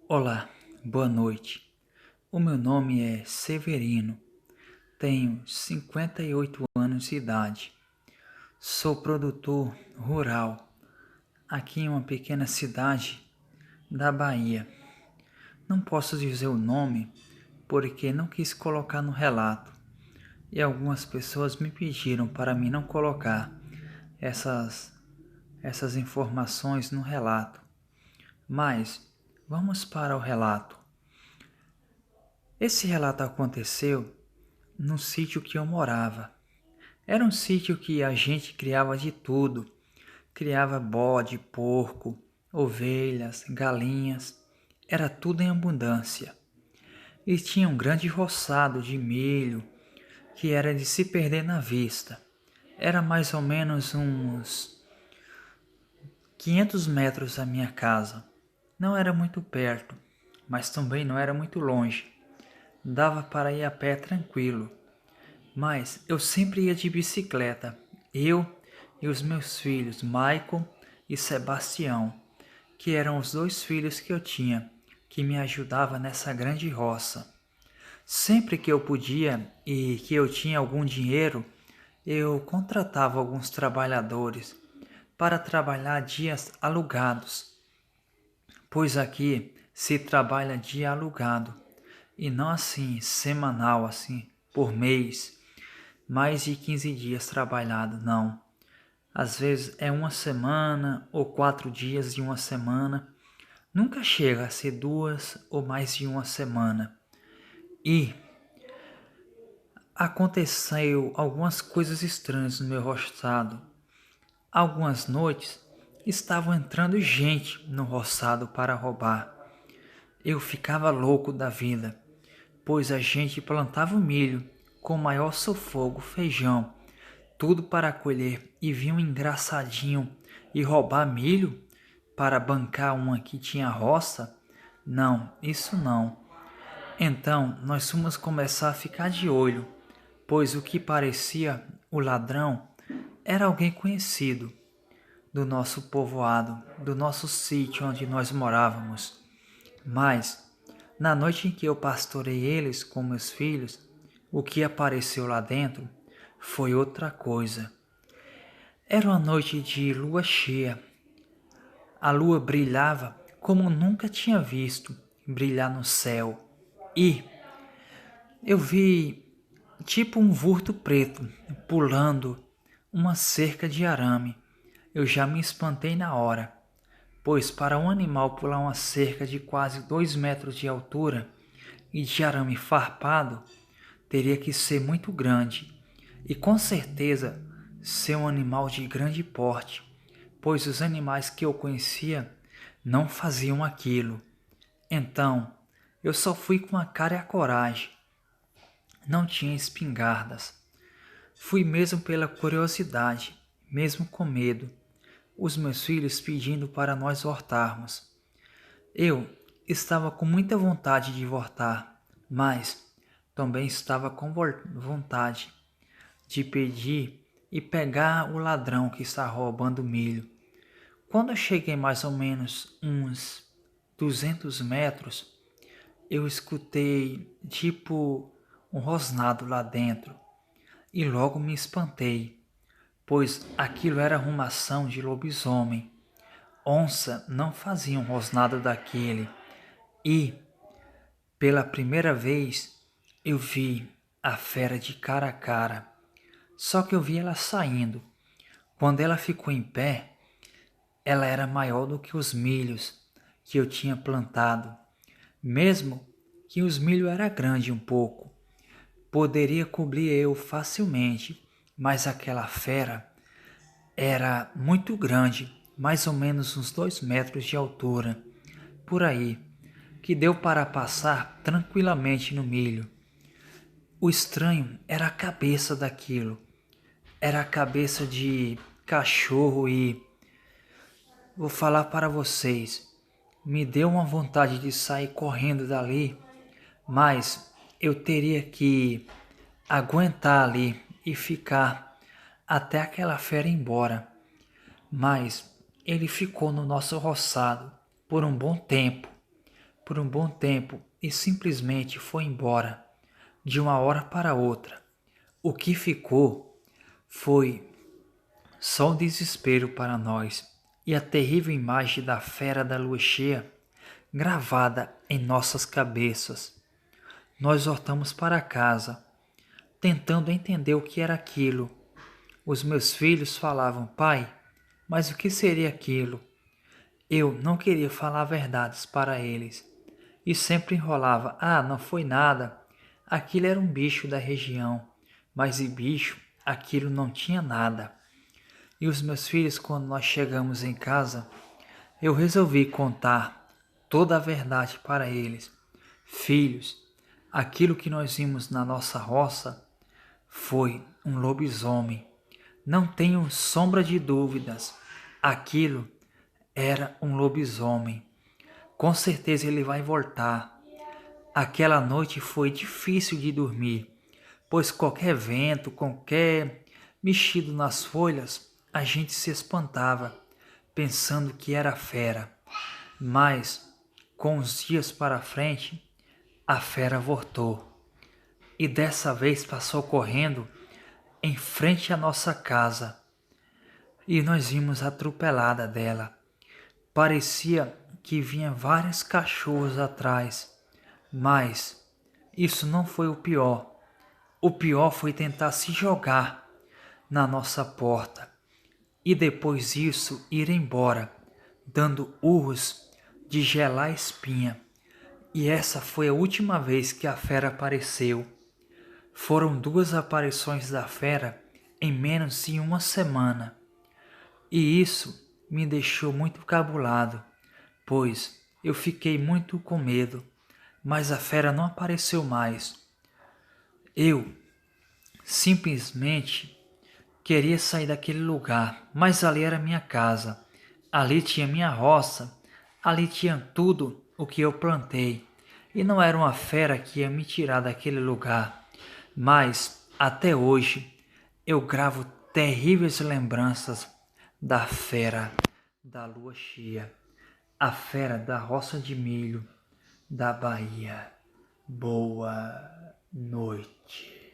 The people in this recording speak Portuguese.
Olá, boa noite. O meu nome é Severino, tenho 58 anos de idade. Sou produtor rural aqui em uma pequena cidade da Bahia. Não posso dizer o nome porque não quis colocar no relato e algumas pessoas me pediram para mim não colocar essas informações no relato. Mas vamos para o relato. Esse relato aconteceu no sítio que eu morava. Era um sítio que a gente criava de tudo. Criava bode, porco, ovelhas, galinhas. Era tudo em abundância. E tinha um grande roçado de milho que era de se perder na vista. Era mais ou menos uns 500 metros da minha casa. Não era muito perto, mas também não era muito longe. Dava para ir a pé tranquilo. Mas eu sempre ia de bicicleta, eu e os meus filhos, Michael e Sebastião, que eram os dois filhos que eu tinha, que me ajudavam nessa grande roça. Sempre que eu podia e que eu tinha algum dinheiro, eu contratava alguns trabalhadores para trabalhar dias alugados, pois aqui se trabalha dia alugado e não assim semanal, assim por mês. Mais de 15 dias trabalhado, não. Às vezes é uma semana ou 4 dias de uma semana. Nunca chega a ser 2 ou mais de uma semana. E aconteceu algumas coisas estranhas no meu roçado. Algumas noites estavam entrando gente no roçado para roubar. Eu ficava louco da vida, pois a gente plantava o milho com maior sufoco, feijão, tudo para colher, e vinha um engraçadinho e roubar milho para bancar uma que tinha roça? Não, isso não. Então nós fomos começar a ficar de olho, pois o que parecia o ladrão era alguém conhecido do nosso povoado, do nosso sítio onde nós morávamos. Mas, na noite em que eu pastorei eles com meus filhos, o que apareceu lá dentro foi outra coisa. Era uma noite de lua cheia. A lua brilhava como nunca tinha visto brilhar no céu. E eu vi tipo um vulto preto pulando uma cerca de arame. Eu já me espantei na hora, pois para um animal pular uma cerca de quase 2 metros de altura e de arame farpado, teria que ser muito grande e com certeza ser um animal de grande porte, pois os animais que eu conhecia não faziam aquilo. Então, eu só fui com a cara e a coragem. Não tinha espingardas. Fui mesmo pela curiosidade, mesmo com medo. Os meus filhos pedindo para nós voltarmos. Eu estava com muita vontade de voltar, mas também estava com vontade de pedir e pegar o ladrão que está roubando milho. Quando eu cheguei mais ou menos uns 200 metros, eu escutei tipo um rosnado lá dentro e logo me espantei, pois aquilo era arrumação de lobisomem. Onça não fazia um rosnado daquele e, pela primeira vez, eu vi a fera de cara a cara. Só que eu vi ela saindo. Quando ela ficou em pé, ela era maior do que os milhos que eu tinha plantado. Mesmo que os milhos era grande um pouco, poderia cobrir eu facilmente, mas aquela fera era muito grande, mais ou menos uns 2 metros de altura, por aí, que deu para passar tranquilamente no milho. O estranho era a cabeça daquilo. Era a cabeça de cachorro e vou falar para vocês, me deu uma vontade de sair correndo dali, mas eu teria que aguentar ali e ficar até aquela fera ir embora. Mas ele ficou no nosso roçado por um bom tempo, por um bom tempo e simplesmente foi embora, de uma hora para outra. O que ficou foi só o desespero para nós e a terrível imagem da fera da lua cheia gravada em nossas cabeças. Nós voltamos para casa, tentando entender o que era aquilo. Os meus filhos falavam: pai, mas o que seria aquilo? Eu não queria falar verdades para eles e sempre enrolava: ah, não foi nada. Aquilo era um bicho da região, mas de bicho aquilo não tinha nada. E os meus filhos, quando nós chegamos em casa, eu resolvi contar toda a verdade para eles. Filhos, aquilo que nós vimos na nossa roça foi um lobisomem. Não tenham sombra de dúvidas, aquilo era um lobisomem. Com certeza ele vai voltar. Aquela noite foi difícil de dormir, pois qualquer vento, qualquer mexido nas folhas, a gente se espantava, pensando que era fera. Mas, com os dias para frente, a fera voltou. E dessa vez passou correndo em frente à nossa casa. E nós vimos a atropelada dela. Parecia que vinha vários cachorros atrás. Mas isso não foi o pior. O pior foi tentar se jogar na nossa porta e depois disso ir embora, dando urros de gelar a espinha. E essa foi a última vez que a fera apareceu. Foram 2 aparições da fera em menos de uma semana. E isso me deixou muito cabulado, pois eu fiquei muito com medo, mas a fera não apareceu mais. Eu simplesmente queria sair daquele lugar, mas ali era minha casa, ali tinha minha roça, ali tinha tudo o que eu plantei, e não era uma fera que ia me tirar daquele lugar. Mas até hoje eu gravo terríveis lembranças da fera da lua cheia, a fera da roça de milho da Bahia. Boa noite.